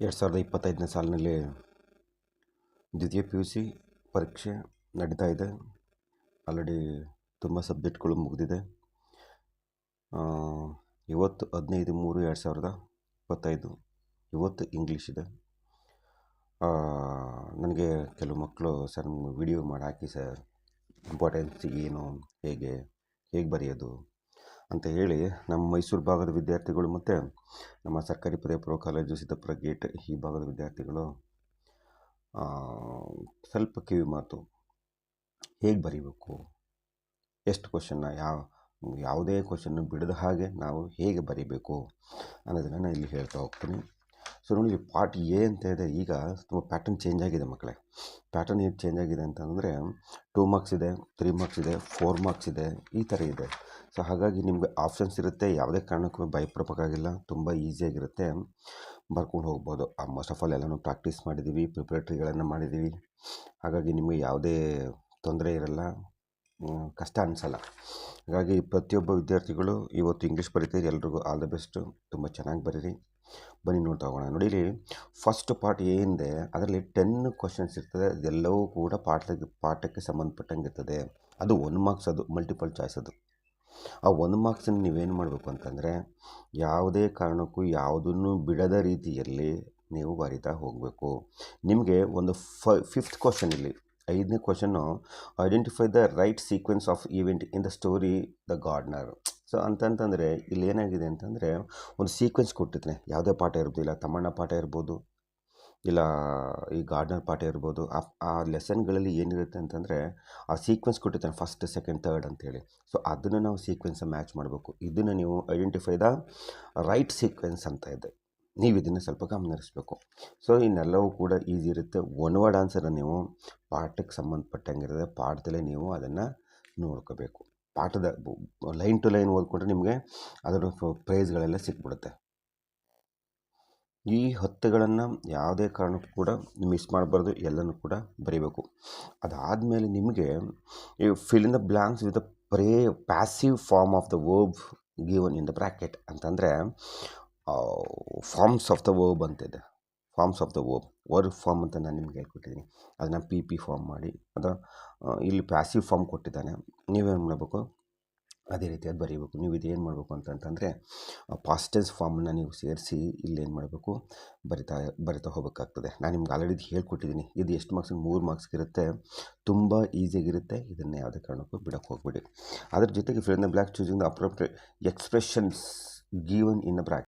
2025ನೇ ಸಾಲಿನಲ್ಲಿ ದ್ವಿತೀಯ P U C ಪರೀಕ್ಷೆ ನಡೀತಾ ಇದೆ. ಆಲ್ರೆಡಿ ತುಂಬ ಸಬ್ಜೆಕ್ಟ್ಗಳು ಮುಗಿದಿದೆ. ಇವತ್ತು 15/3/2025 ಇವತ್ತು ಇಂಗ್ಲೀಷ್ ಇದೆ. ನನಗೆ ಕೆಲವು ಮಕ್ಕಳು ಸರ್ ವಿಡಿಯೋ ಮಾಡಿ ಹಾಕಿ ಸರ್, ಇಂಪಾರ್ಟೆನ್ಸ್ ಏನು, ಹೇಗೆ ಬರೆಯೋದು ಅಂತ ಹೇಳಿ ನಮ್ಮ ಮೈಸೂರು ಭಾಗದ ವಿದ್ಯಾರ್ಥಿಗಳು ಮತ್ತು ನಮ್ಮ ಸರ್ಕಾರಿ ಪದವಿ ಪೂರ್ವ ಕಾಲೇಜು ಸಿದ್ದಾಪುರ ಗೇಟ್ ಈ ಭಾಗದ ವಿದ್ಯಾರ್ಥಿಗಳು ಸ್ವಲ್ಪ ಕಿವಿ ಮಾತು, ಹೇಗೆ ಬರೀಬೇಕು, ಎಷ್ಟು ಕ್ವಶನ್ನ, ಯಾವುದೇ ಕ್ವಶನ್ನು ಬಿಡದ ಹಾಗೆ ನಾವು ಹೇಗೆ ಬರೀಬೇಕು ಅನ್ನೋದನ್ನು ನಾನು ಇಲ್ಲಿ ಹೇಳ್ತಾ ಹೋಗ್ತೀನಿ. ಸೊ ನೋಡಿ, ಪಾರ್ಟ್ ಎ ಅಂತ ಇದೆ. ಈಗ ತುಂಬ ಪ್ಯಾಟರ್ನ್ ಚೇಂಜ್ ಆಗಿದೆ ಮಕ್ಕಳೇ. ಪ್ಯಾಟರ್ನ್ ಹೇಗೆ ಚೇಂಜ್ ಆಗಿದೆ ಅಂತಂದರೆ 2 ಮಾರ್ಕ್ಸ್ ಇದೆ, 3 ಮಾರ್ಕ್ಸ್ ಇದೆ, 4 ಮಾರ್ಕ್ಸ್ ಇದೆ, ಈ ಥರ ಇದೆ. ಸೊ ಹಾಗಾಗಿ ನಿಮಗೆ ಆಪ್ಷನ್ಸ್ ಇರುತ್ತೆ. ಯಾವುದೇ ಕಾರಣಕ್ಕೂ ಭಯಪಡಬೇಕಾಗಿಲ್ಲ, ತುಂಬ ಈಸಿಯಾಗಿರುತ್ತೆ, ಬರ್ಕೊಂಡು ಹೋಗ್ಬೋದು. ಮೋಸ್ಟ್ ಆಫ್ ಆಲ್ ಎಲ್ಲನೂ ಪ್ರಾಕ್ಟೀಸ್ ಮಾಡಿದ್ದೀವಿ, ಪ್ರಿಪ್ರೇಟ್ರಿಗಳನ್ನು ಮಾಡಿದ್ದೀವಿ. ಹಾಗಾಗಿ ನಿಮಗೆ ಯಾವುದೇ ತೊಂದರೆ ಇರಲ್ಲ, ಕಷ್ಟ ಅನಿಸಲ್ಲ. ಹಾಗಾಗಿ ಪ್ರತಿಯೊಬ್ಬ ವಿದ್ಯಾರ್ಥಿಗಳು ಇವತ್ತು ಇಂಗ್ಲೀಷ್ ಬರೀತೀರಿ. ಎಲ್ರಿಗೂ ಆಲ್ ದ ಬೆಸ್ಟು, ತುಂಬ ಚೆನ್ನಾಗಿ ಬರೀರಿ. ಬನ್ನಿ ನೋಡ್ತಾ ಹೋಗೋಣ. ನೋಡಿ, ಫಸ್ಟ್ ಪಾರ್ಟ್ ಏನಿದೆ ಅದರಲ್ಲಿ 10 ಕ್ವಶನ್ಸ್ ಇರ್ತದೆ. ಅದೆಲ್ಲವೂ ಕೂಡ ಪಾಠಕ್ಕೆ ಸಂಬಂಧಪಟ್ಟಂಗೆ ಇರ್ತದೆ. ಅದು 1 ಮಾರ್ಕ್ಸ್, ಅದು ಮಲ್ಟಿಪಲ್ ಚಾಯ್ಸ್. ಅದು ಆ 1 ಮಾರ್ಕ್ಸನ್ನು ನೀವೇನು ಮಾಡಬೇಕು ಅಂತಂದರೆ, ಯಾವುದೇ ಕಾರಣಕ್ಕೂ ಯಾವುದನ್ನು ಬಿಡದ ರೀತಿಯಲ್ಲಿ ನೀವು ಬರಿತಾ ಹೋಗಬೇಕು. ನಿಮಗೆ ಒಂದು 5th ಕ್ವಶನ್, ಇಲ್ಲಿ 5ನೇ question, identify the right sequence of event in the story the Gardner. So ಅಂತಂತಂದರೆ ಇಲ್ಲಿ ಏನಾಗಿದೆ ಅಂತಂದರೆ, ಒಂದು ಸೀಕ್ವೆನ್ಸ್ ಕೊಟ್ಟಿರ್ತಾನೆ. ಯಾವುದೇ ಪಾಠ ಇರ್ಬೋದು, ಇಲ್ಲ ತಮ್ಮಣ್ಣ ಪಾಠ ಇರ್ಬೋದು, ಇಲ್ಲ ಈ ಗಾರ್ಡ್ನರ್ ಪಾಠ ಇರ್ಬೋದು. ಆ ಲೆಸನ್ಗಳಲ್ಲಿ ಏನಿರುತ್ತೆ ಅಂತಂದರೆ, ಆ ಸೀಕ್ವೆನ್ಸ್ ಕೊಟ್ಟಿರ್ತಾನೆ, 1st, 2nd, 3rd ಅಂತೇಳಿ. ಸೊ ಅದನ್ನು ನಾವು ಸೀಕ್ವೆನ್ಸ್ ಮ್ಯಾಚ್ ಮಾಡಬೇಕು. ಇದನ್ನು ನೀವು ಐಡೆಂಟಿಫೈ ದ ರೈಟ್ ಸೀಕ್ವೆನ್ಸ್ ಅಂತ ಇದೆ. ನೀವು ಇದನ್ನು ಸ್ವಲ್ಪ ಗಮನಿಸಬೇಕು. ಸೊ ಇನ್ನೆಲ್ಲವೂ ಕೂಡ ಈಸಿ ಇರುತ್ತೆ. 1 ವರ್ಡ್ ಆನ್ಸರನ್ನು ನೀವು ಪಾಠಕ್ಕೆ ಸಂಬಂಧಪಟ್ಟಂಗಿರುತ್ತೆ. ಪಾಠದಲ್ಲೇ ನೀವು ಅದನ್ನು ನೋಡ್ಕೋಬೇಕು. ಪಾಠದ ಲೈನ್ ಟು ಲೈನ್ ಓದ್ಕೊಂಡ್ರೆ ನಿಮಗೆ ಅದರ ಪ್ರೈಸ್ಗಳೆಲ್ಲ ಸಿಕ್ಬಿಡುತ್ತೆ. ಈ 10ಗಳನ್ನು ಯಾವುದೇ ಕಾರಣಕ್ಕೂ ಕೂಡ ಮಿಸ್ ಮಾಡಬಾರ್ದು, ಎಲ್ಲನೂ ಕೂಡ ಬರೀಬೇಕು. ಅದಾದಮೇಲೆ ನಿಮಗೆ ಈ fill in the blanks with the passive form of the verb given in the bracket ಅಂತಂದರೆ, ಫಾರ್ಮ್ಸ್ ಆಫ್ ದ ವರ್ಬ್ ಅಂತಿದೆ. Forms of the verb form ಅಂತ ನಾನು ನಿಮ್ಗೆ ಹೇಳ್ಕೊಟ್ಟಿದ್ದೀನಿ. ಅದನ್ನು ಪಿ ಫಾರ್ಮ್ ಮಾಡಿ, ಇಲ್ಲಿ ಪ್ಯಾಸಿವ್ ಫಾರ್ಮ್ ಕೊಟ್ಟಿದ್ದಾನೆ. ನೀವೇನು ಮಾಡಬೇಕು, ಅದೇ ರೀತಿ ಅದು ಬರೀಬೇಕು. ನೀವು ಇದೇನು ಮಾಡಬೇಕು ಅಂತಂದರೆ, ಪಾಸ್ಟ್ ಟೆನ್ಸ್ ಫಾರ್ಮನ್ನು ನೀವು ಸೇರಿಸಿ ಇಲ್ಲೇನು ಮಾಡಬೇಕು, ಬರಿತಾ ಹೋಗಬೇಕಾಗ್ತದೆ. ನಾನು ನಿಮ್ಗೆ ಆಲ್ರೆಡಿ ಹೇಳ್ಕೊಟ್ಟಿದ್ದೀನಿ. ಇದು ಎಷ್ಟು ಮಾರ್ಕ್ಸ್? 3 ಮಾರ್ಕ್ಸ್ಗೆ ಇರುತ್ತೆ. ತುಂಬ ಈಸಿಯಾಗಿರುತ್ತೆ. ಇದನ್ನು ಯಾವುದೇ ಕಾರಣಕ್ಕೂ ಬಿಡೋಕ್ಕೆ ಹೋಗಬೇಡಿ. ಅದ್ರ ಜೊತೆಗೆ fill in the blanks choosing the appropriate expressions given in the bracket.